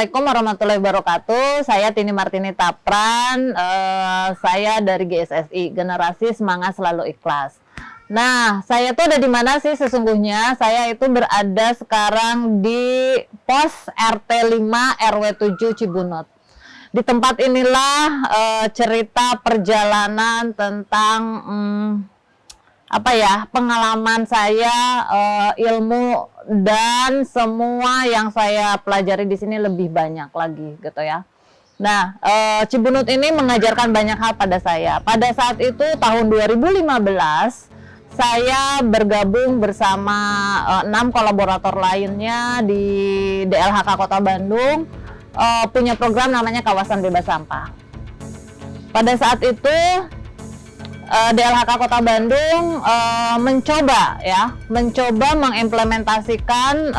Assalamualaikum warahmatullahi wabarakatuh. Saya Tini Martini Tapran. Saya dari GSSI, Generasi Semangat Selalu Ikhlas. Nah, saya tuh ada di mana sih sesungguhnya? Saya itu berada sekarang di pos RT 5 RW 7 Cibunut. Di tempat inilah cerita perjalanan tentang pengalaman saya, ilmu dan semua yang saya pelajari di sini lebih banyak lagi gitu ya. Nah, Cibunut ini mengajarkan banyak hal pada saya. Pada saat itu tahun 2015 saya bergabung bersama 6 kolaborator lainnya di DLHK Kota Bandung, punya program namanya Kawasan Bebas Sampah. Pada saat itu DLHK Kota Bandung mencoba mengimplementasikan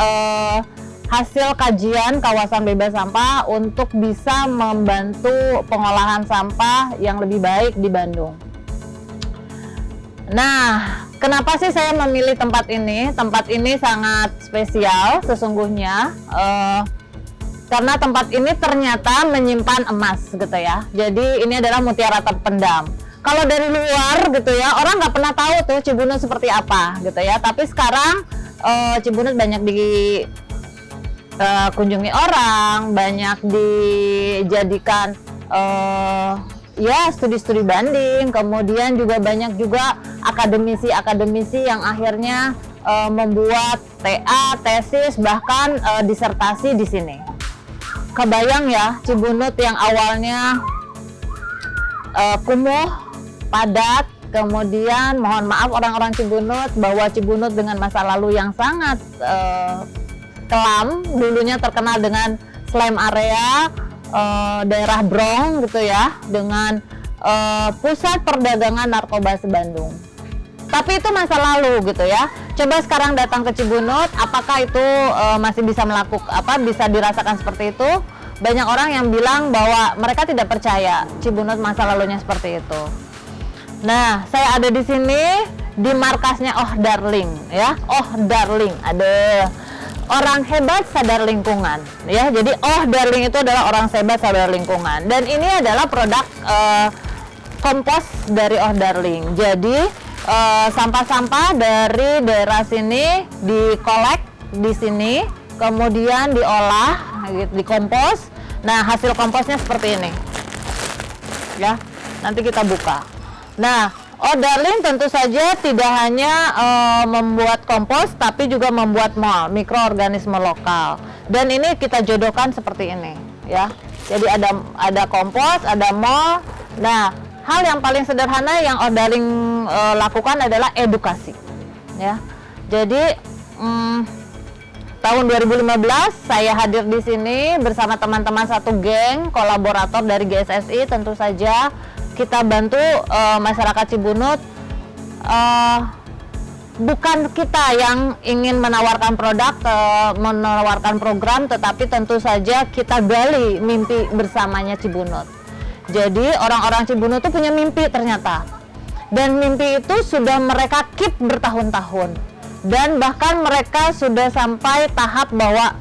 hasil kajian kawasan bebas sampah untuk bisa membantu pengolahan sampah yang lebih baik di Bandung. Nah, kenapa sih saya memilih tempat ini? Tempat ini sangat spesial sesungguhnya, karena tempat ini ternyata menyimpan emas gitu ya. Jadi ini adalah mutiara terpendam. Kalau dari luar gitu ya, orang nggak pernah tahu tuh Cibunut seperti apa gitu ya. Tapi sekarang Cibunut banyak dikunjungi orang, banyak dijadikan studi-studi banding. Kemudian juga banyak juga akademisi yang akhirnya membuat TA, tesis, bahkan disertasi di sini. Kebayang ya, Cibunut yang awalnya kumuh, padat, kemudian mohon maaf orang-orang Cibunut, bahwa Cibunut dengan masa lalu yang sangat kelam, dulunya terkenal dengan slum area, daerah Brong gitu ya, dengan pusat perdagangan narkoba se-Bandung. Tapi itu masa lalu gitu ya. Coba sekarang datang ke Cibunut, apakah itu masih bisa bisa dirasakan seperti itu? Banyak orang yang bilang bahwa mereka tidak percaya Cibunut masa lalunya seperti itu. Nah, saya ada di sini di markasnya Oh Darling ya. Oh Darling, ada orang hebat sadar lingkungan ya. Jadi Oh Darling itu adalah orang hebat sadar lingkungan, dan ini adalah produk kompos dari Oh Darling. Jadi sampah-sampah dari daerah sini dikolek di sini, kemudian diolah, dikompos. Nah, hasil komposnya seperti ini ya. Nanti kita buka. Nah, Oh Darling tentu saja tidak hanya membuat kompos, tapi juga membuat mol, mikroorganisme lokal. Dan ini kita jodohkan seperti ini ya. Jadi ada kompos, ada mol. Nah, hal yang paling sederhana yang Oh Darling lakukan adalah edukasi ya. Jadi tahun 2015 saya hadir di sini bersama teman-teman satu geng kolaborator dari GSSI. Tentu saja kita bantu masyarakat Cibunut. Bukan kita yang ingin menawarkan produk, menawarkan program, tetapi tentu saja kita gali mimpi bersamanya Cibunut. Jadi orang-orang Cibunut itu punya mimpi ternyata, dan mimpi itu sudah mereka keep bertahun-tahun, dan bahkan mereka sudah sampai tahap bahwa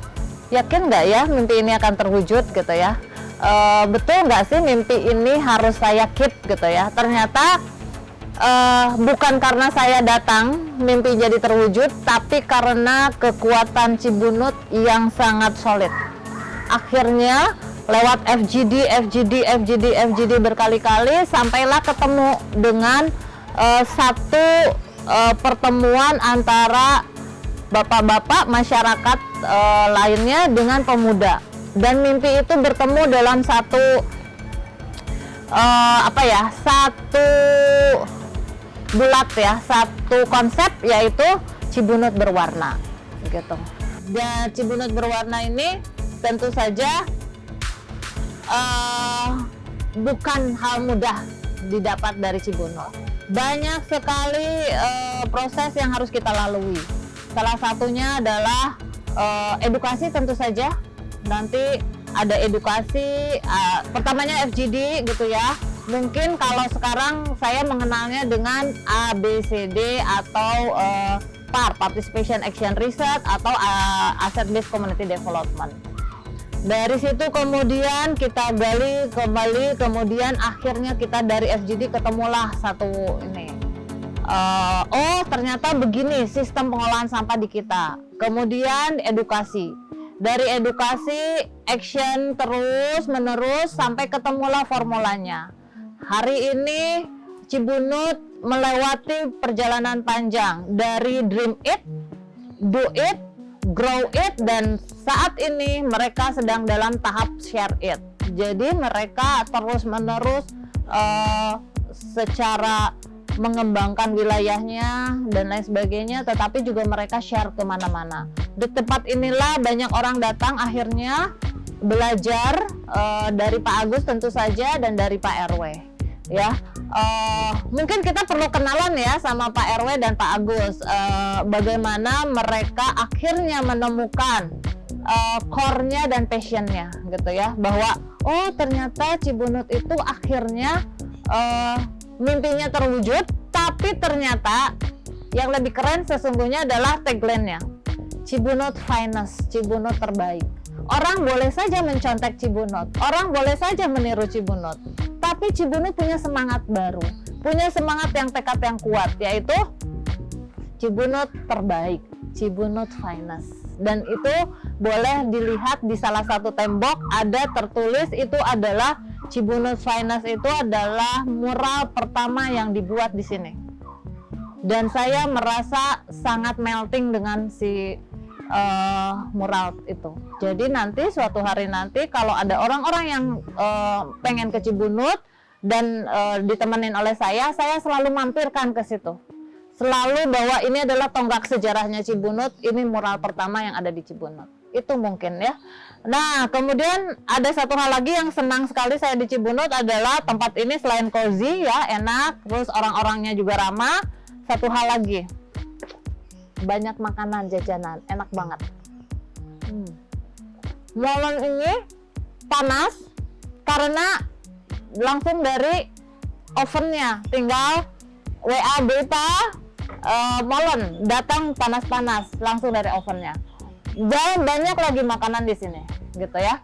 yakin nggak ya mimpi ini akan terwujud gitu ya. Betul nggak sih mimpi ini harus saya keep gitu ya. Ternyata bukan karena saya datang mimpi jadi terwujud, tapi karena kekuatan Cibunut yang sangat solid. Akhirnya lewat FGD berkali-kali sampailah ketemu dengan satu pertemuan antara bapak-bapak masyarakat lainnya dengan pemuda. Dan mimpi itu bertemu dalam satu bulat ya, satu konsep, yaitu Cibunut berwarna gitu. Dan Cibunut berwarna ini tentu saja bukan hal mudah didapat dari Cibunut. Banyak sekali proses yang harus kita lalui. Salah satunya adalah edukasi tentu saja. Nanti ada edukasi, pertamanya FGD gitu ya. Mungkin kalau sekarang saya mengenalnya dengan ABCD atau PAR, Participation Action Research, atau Asset Based Community Development. Dari situ kemudian kita gali kembali, kemudian akhirnya kita dari FGD ketemulah satu ini. Oh ternyata begini sistem pengolahan sampah di kita. Kemudian edukasi. Dari edukasi, action terus menerus sampai ketemulah formulanya. Hari ini Cibunut melewati perjalanan panjang dari dream it, do it, grow it, dan saat ini mereka sedang dalam tahap share it. Jadi mereka terus menerus secara mengembangkan wilayahnya dan lain sebagainya, tetapi juga mereka share kemana-mana. Di tempat inilah banyak orang datang akhirnya belajar dari Pak Agus tentu saja dan dari Pak RW ya. Mungkin kita perlu kenalan ya sama Pak RW dan Pak Agus, bagaimana mereka akhirnya menemukan core-nya dan passion-nya gitu ya, bahwa oh ternyata Cibunut itu akhirnya mimpinya terwujud, tapi ternyata yang lebih keren sesungguhnya adalah tagline-nya, Cibunut Finest, Cibunut terbaik. Orang boleh saja mencontek Cibunut, orang boleh saja meniru Cibunut, tapi Cibunut punya semangat baru, punya semangat yang tekad yang kuat, yaitu Cibunut terbaik, Cibunut Finest. Dan itu boleh dilihat di salah satu tembok ada tertulis, itu adalah Cibunut Finest, itu adalah mural pertama yang dibuat di sini. Dan saya merasa sangat melting dengan si mural itu. Jadi nanti suatu hari nanti kalau ada orang-orang yang pengen ke Cibunut dan ditemenin oleh saya selalu mampirkan ke situ. Selalu bahwa ini adalah tonggak sejarahnya Cibunut, ini mural pertama yang ada di Cibunut. Itu mungkin ya. Nah, kemudian ada satu hal lagi yang senang sekali saya di Cibunut adalah tempat ini selain cozy ya, enak, terus orang-orangnya juga ramah. Satu hal lagi, banyak makanan jajanan, enak banget. Molen ini panas karena langsung dari ovennya, tinggal WA Beta molen datang panas-panas langsung dari ovennya. Dan banyak lagi makanan di sini, gitu ya.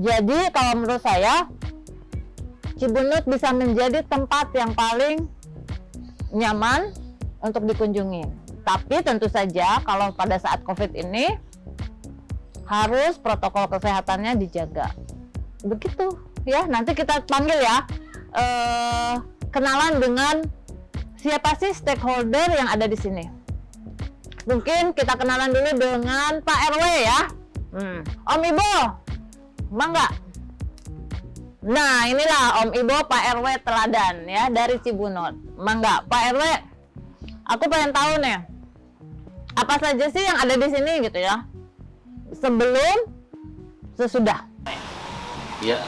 Jadi kalau menurut saya Cibunut bisa menjadi tempat yang paling nyaman untuk dikunjungi. Tapi tentu saja kalau pada saat COVID ini harus protokol kesehatannya dijaga. Begitu ya. Nanti kita panggil ya, kenalan dengan siapa sih stakeholder yang ada di sini. Mungkin kita kenalan dulu dengan Pak RW ya. Om Ibo, mangga. Nah inilah Om Ibo Pak RW teladan ya dari Cibunut. Mangga Pak RW, aku pengen tahu nih, apa saja sih yang ada di sini gitu ya, sebelum, sesudah. Ya,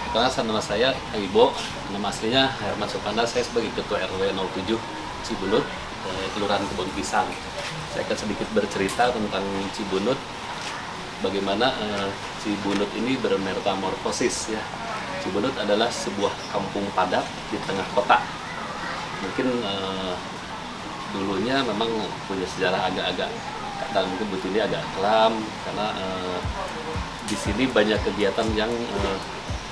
perkenalkan nama saya Ibo, nama aslinya Herman Sukanda, saya sebagai Ketua RW 07 Cibunut, Kelurahan Kebun Pisang. Saya akan sedikit bercerita tentang Cibunut, bagaimana Cibunut ini bermetamorfosis ya. Cibunut adalah sebuah kampung padat di tengah kota. Mungkin dulunya memang punya sejarah agak-agak, kata mungkin ini agak kelam karena di sini banyak kegiatan yang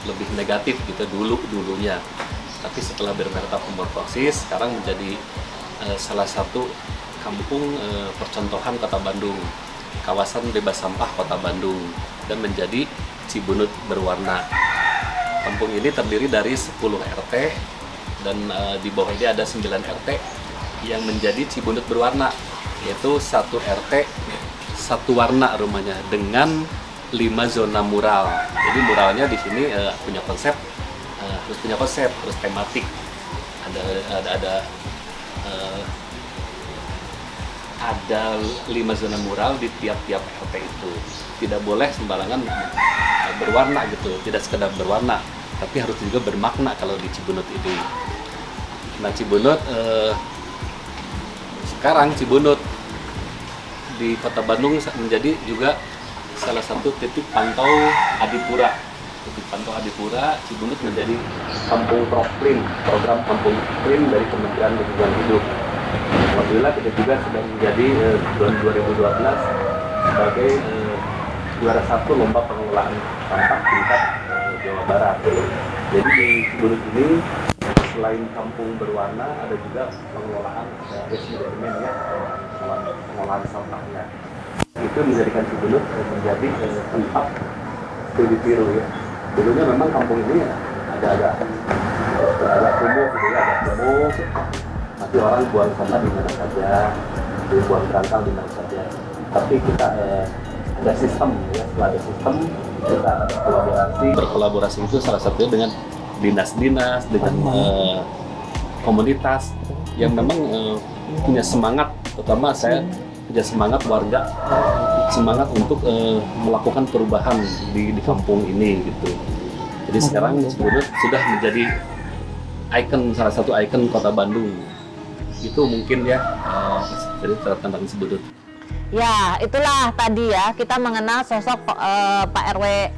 lebih negatif gitu dulunya. Tapi setelah bermetamorfosis sekarang menjadi salah satu kampung percontohan Kota Bandung, kawasan bebas sampah Kota Bandung, dan menjadi Cibunut berwarna. Kampung ini terdiri dari 10 RT dan di bawah ini ada 9 RT yang menjadi Cibunut berwarna, yaitu satu RT satu warna rumahnya dengan 5 zona mural. Jadi muralnya di sini punya konsep, harus tematik. Ada 5 zona mural di tiap-tiap RT itu. Tidak boleh sembarangan berwarna gitu, tidak sekedar berwarna, tapi harus juga bermakna kalau di Cibunut ini. Nah Cibunut, sekarang Cibunut di Kota Bandung menjadi juga salah satu titik pantau Adipura. Titik pantau Adipura, Cibunut menjadi kampung proklim, program kampung proklim dari Kementerian Lingkungan Hidup. Alhamdulillah kita juga sudah menjadi tahun 2012 sebagai juara 1 lomba pengelolaan sampah tingkat Jawa Barat. Jadi di Cibunut ini selain kampung berwarna, ada juga pengelolaan residemen ya, pengelolaan sampahnya. Itu menjadikan Cibunut menjadi tempat studi tiru ya. Dulunya memang kampung ini agak kumuh gitu ya, agak kumuh. Masih orang buang sampah di mana saja, buang kerangkang di mana saja. Tapi kita ada sistem ya, setelah ada sistem kita ada berkolaborasi itu salah satunya dengan dinas-dinas, dengan komunitas yang memang punya semangat, terutama saya punya semangat warga, semangat untuk melakukan perubahan di kampung ini gitu. Jadi sekarang Cibunut sudah menjadi salah satu ikon kota Bandung. Itu mungkin ya, jadi tentang Cibunut. Ya, itulah tadi ya, kita mengenal sosok Pak RW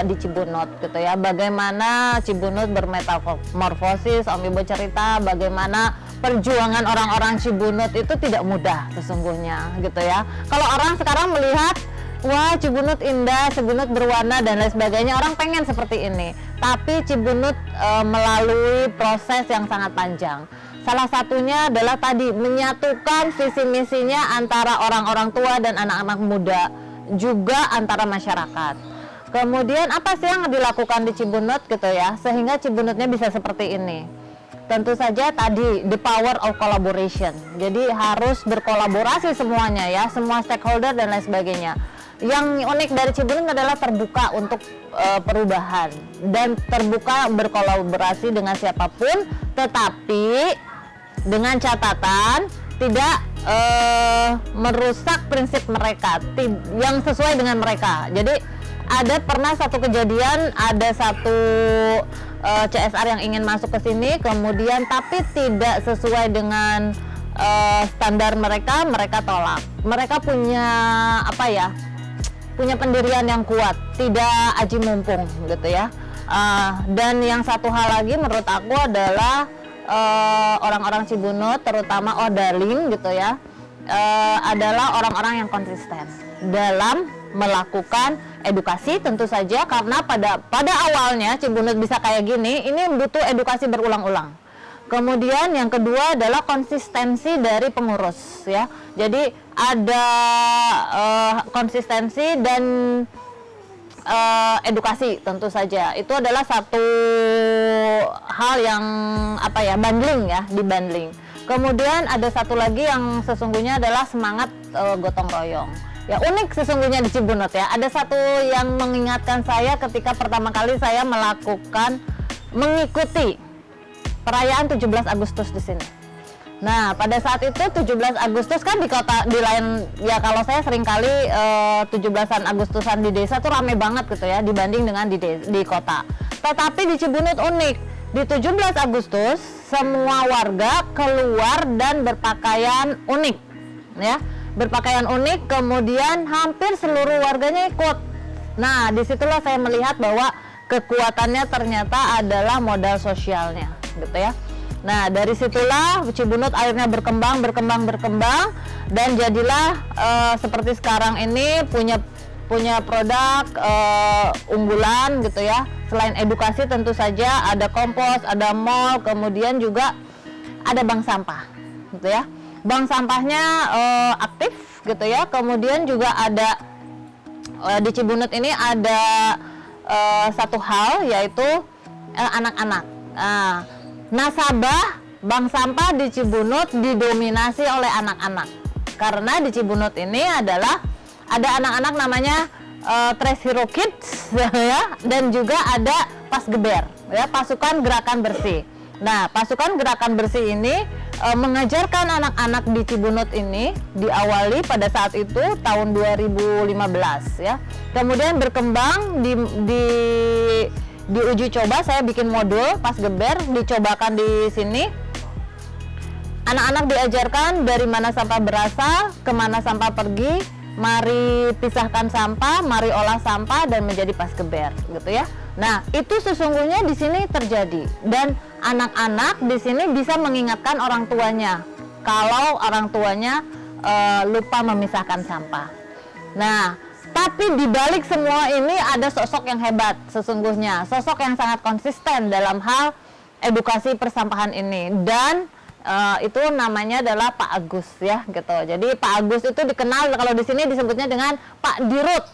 di Cibunut gitu ya. Bagaimana Cibunut bermetamorfosis, Om Ibu cerita bagaimana perjuangan orang-orang Cibunut itu tidak mudah sesungguhnya gitu ya. Kalau orang sekarang melihat, wah Cibunut indah, Cibunut berwarna dan lain sebagainya, orang pengen seperti ini. Tapi Cibunut melalui proses yang sangat panjang. Salah satunya adalah tadi menyatukan visi misinya antara orang-orang tua dan anak-anak muda, juga antara masyarakat. Kemudian apa sih yang dilakukan di Cibunut gitu ya, sehingga Cibunutnya bisa seperti ini? Tentu saja tadi the power of collaboration. Jadi harus berkolaborasi semuanya ya, semua stakeholder dan lain sebagainya. Yang unik dari Cibunut adalah terbuka untuk perubahan dan terbuka berkolaborasi dengan siapapun, tetapi dengan catatan tidak merusak prinsip mereka yang sesuai dengan mereka. Jadi ada pernah satu kejadian, ada satu CSR yang ingin masuk ke sini, kemudian tapi tidak sesuai dengan standar mereka tolak. Mereka punya apa ya? Punya pendirian yang kuat, tidak aji mumpung gitu ya. Dan yang satu hal lagi menurut aku adalah orang-orang Cibunut, terutama Odaling gitu ya, adalah orang-orang yang konsisten dalam melakukan edukasi tentu saja, karena pada awalnya Cibunut bisa kayak gini, ini butuh edukasi berulang-ulang. Kemudian yang kedua adalah konsistensi dari pengurus ya. Jadi ada konsistensi dan edukasi tentu saja. Itu adalah satu hal yang apa ya, bundling ya, dibundling. Kemudian ada satu lagi yang sesungguhnya adalah semangat gotong royong. Ya unik sesungguhnya di Cibunut ya. Ada satu yang mengingatkan saya ketika pertama kali saya mengikuti perayaan 17 Agustus di sini. Nah, pada saat itu 17 Agustus kan di kota, di lain ya, kalau saya sering kali 17-an Agustusan di desa tuh rame banget gitu ya dibanding dengan di kota. Tetapi di Cibunut unik. Di 17 Agustus semua warga keluar dan berpakaian unik ya. Berpakaian unik, kemudian hampir seluruh warganya ikut. Nah, disitulah saya melihat bahwa kekuatannya ternyata adalah modal sosialnya gitu ya. Nah, dari situlah Cibunut akhirnya berkembang dan jadilah seperti sekarang ini punya produk unggulan gitu ya. Selain edukasi tentu saja ada kompos, ada mall, kemudian juga ada bank sampah gitu ya. Bank sampahnya aktif gitu ya. Kemudian juga ada di Cibunut ini ada satu hal, yaitu anak-anak. Nasabah bank sampah di Cibunut didominasi oleh anak-anak, karena di Cibunut ini adalah ada anak-anak namanya Trace Hero Kids ya, dan juga ada Pasgeber ya, pasukan gerakan bersih. Nah, pasukan gerakan bersih ini mengajarkan anak-anak di Cibunut ini diawali pada saat itu tahun 2015 ya. Kemudian berkembang di uji coba, saya bikin modul Pasgeber dicobakan di sini. Anak-anak diajarkan dari mana sampah berasal, kemana sampah pergi, mari pisahkan sampah, mari olah sampah dan menjadi Pasgeber gitu ya. Nah, itu sesungguhnya di sini terjadi, dan anak-anak di sini bisa mengingatkan orang tuanya kalau orang tuanya lupa memisahkan sampah. Nah, Tapi di balik semua ini ada sosok yang hebat sesungguhnya, sosok yang sangat konsisten dalam hal edukasi persampahan ini, dan itu namanya adalah Pak Agus ya gitu. Jadi Pak Agus itu dikenal kalau di sini disebutnya dengan Pak Dirut,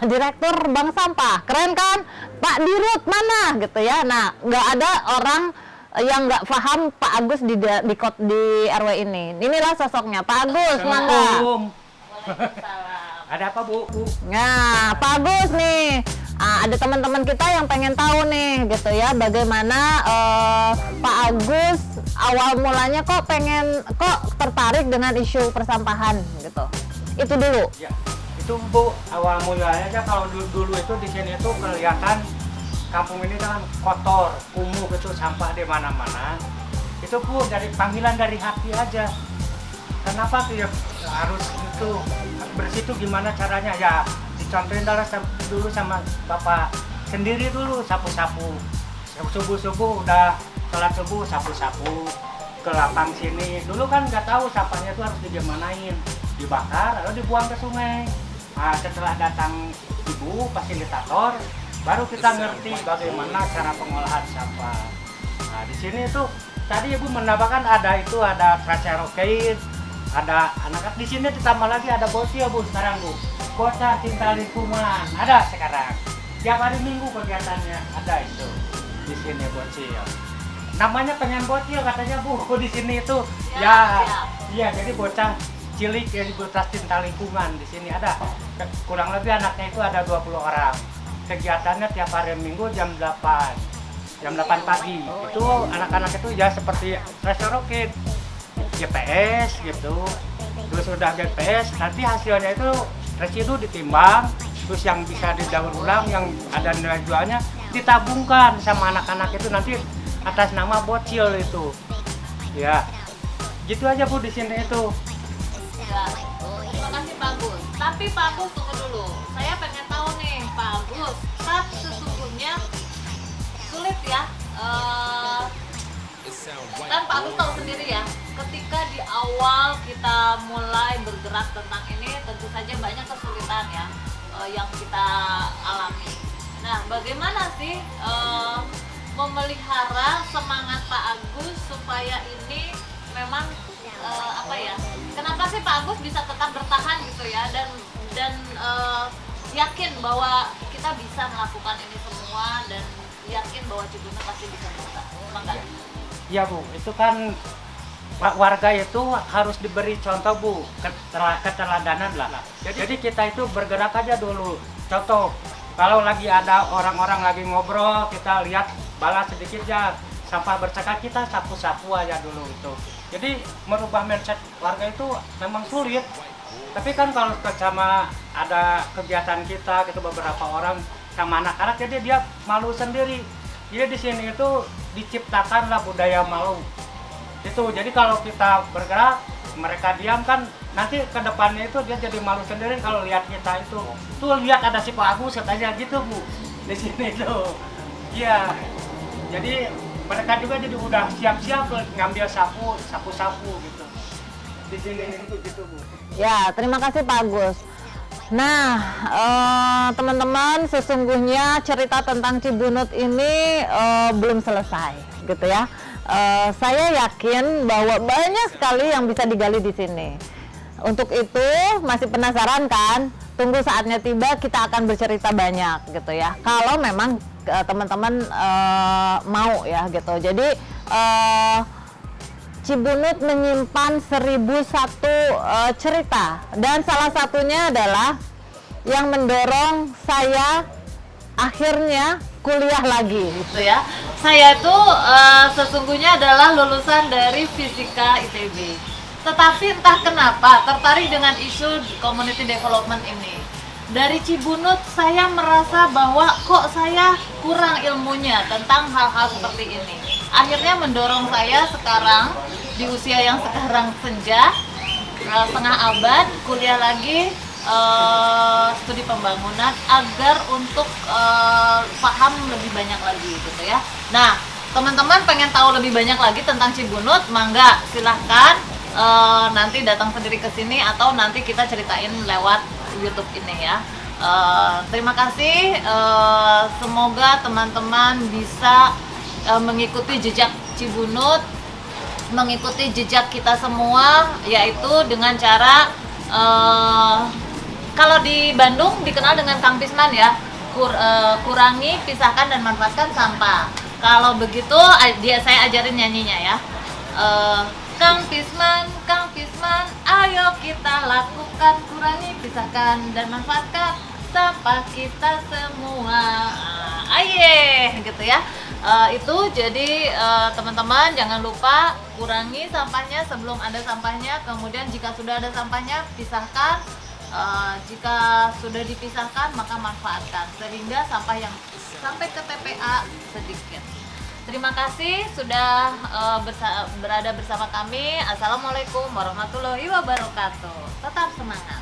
Direktur Bank Sampah. Keren kan? Pak Dirut mana gitu ya. Nah, nggak ada orang yang nggak paham Pak Agus di RW ini. Inilah sosoknya Pak Agus, mangga. Ada apa Bu? Nah, Pak Agus nih, ada teman-teman kita yang pengen tahu nih, gitu ya, bagaimana Pak Agus awal mulanya kok tertarik dengan isu persampahan, gitu. Itu dulu. Ya, itu Bu, awal mulanya aja kalau dulu itu di sini itu kelihatan kampung ini kan kotor, kumuh gitu, sampah di mana-mana. Itu Bu dari panggilan dari hati aja. Kenapa tuh ya harus itu bersih itu gimana caranya ya, dicontohin dulu sama Bapak sendiri dulu, sapu-sapu subuh udah sholat subuh sapu-sapu ke lapang sini. Dulu kan nggak tahu sampahnya itu harus digimanain, dibakar atau dibuang ke sungai. Nah, setelah datang ibu fasilitator baru kita ngerti bagaimana cara pengolahan sampah. Nah, di sini itu tadi ibu menambahkan ada trash rocket, ada anak di sini, ditambah lagi ada bocil Bu sekarang Bu, bocah cinta lingkungan ada sekarang. Tiap hari Minggu kegiatannya ada itu di sini bocil. Namanya pengen bocil katanya Bu di sini itu ya. Jadi bocah cilik ya, bocah cinta lingkungan di sini ada kurang lebih anaknya itu ada 20 orang. Kegiatannya tiap hari Minggu jam 8 pagi. Itu anak-anak itu ya seperti trash rocket, GPS gitu. Terus sudah GPS, nanti hasilnya itu residu ditimbang, terus yang bisa didaur ulang, yang ada nilai jualnya ditabungkan sama anak-anak itu nanti atas nama bocil itu. Ya, gitu aja Bu di sini itu. Ya, terima kasih Pak Agus. Tapi Pak Agus tunggu dulu, saya pengen tahu nih Pak Agus, saat sesungguhnya sulit ya. Dan Pak Agus tahu sendiri ya, ketika di awal kita mulai bergerak tentang ini, tentu saja banyak kesulitan ya yang kita alami. Nah, bagaimana sih memelihara semangat Pak Agus supaya ini memang kenapa sih Pak Agus bisa tetap bertahan gitu ya, dan yakin bahwa kita bisa melakukan ini semua, dan yakin bahwa Cibunut pasti bisa bertahan. Mangga. Ya Bu, itu kan warga itu harus diberi contoh Bu, keteladanan lah. Jadi kita itu bergerak aja dulu. Contoh, kalau lagi ada orang-orang lagi ngobrol, kita lihat balas sedikit ya, sampah bercakap, kita sapu-sapu aja dulu itu. Jadi merubah mindset warga itu memang sulit. Tapi kan kalau sama ada kegiatan kita beberapa orang sama anak-anak, jadi dia malu sendiri. Jadi di sini itu diciptakanlah budaya malu. Itu jadi kalau kita bergerak, mereka diam kan, nanti ke depannya itu dia jadi malu sendiri kalau lihat kita itu. Tuh lihat ada si Pak Agus katanya gitu Bu. Di sini tuh. Iya. Jadi mereka juga jadi udah siap-siap ngambil sapu-sapu gitu. Di sini itu gitu Bu. Ya, terima kasih Pak Agus. Nah, teman-teman, sesungguhnya cerita tentang Cibunut ini belum selesai, gitu ya. Saya yakin bahwa banyak sekali yang bisa digali di sini. Untuk itu, masih penasaran kan? Tunggu saatnya tiba, kita akan bercerita banyak, gitu ya. Kalau memang teman-teman mau ya, gitu. Jadi Cibunut menyimpan 1001 cerita, dan salah satunya adalah yang mendorong saya akhirnya kuliah lagi, gitu ya. Saya itu sesungguhnya adalah lulusan dari Fisika ITB, tetapi entah kenapa tertarik dengan isu community development ini. Dari Cibunut saya merasa bahwa kok saya kurang ilmunya tentang hal-hal seperti ini. Akhirnya mendorong saya sekarang di usia yang sekarang senja, setengah abad, kuliah lagi studi pembangunan agar untuk paham lebih banyak lagi gitu ya. Nah, teman-teman pengen tahu lebih banyak lagi tentang Cibunut, mangga silahkan nanti datang sendiri ke sini atau nanti kita ceritain lewat YouTube ini ya. Terima kasih. Semoga teman-teman bisa mengikuti jejak Cibunut, mengikuti jejak kita semua, yaitu dengan cara kalau di Bandung dikenal dengan Kang Pisman ya, kurangi, pisahkan dan manfaatkan sampah. Kalau begitu saya ajarin nyanyinya ya. Kang Pisman, ayo kita lakukan, kurangi, pisahkan dan manfaatkan sampah kita semua. Aye, gitu ya. Itu jadi teman-teman jangan lupa kurangi sampahnya sebelum ada sampahnya, kemudian jika sudah ada sampahnya pisahkan, jika sudah dipisahkan maka manfaatkan sehingga sampah yang sampai ke TPA sedikit. Terima kasih sudah berada bersama kami. Assalamualaikum warahmatullahi wabarakatuh. Tetap semangat.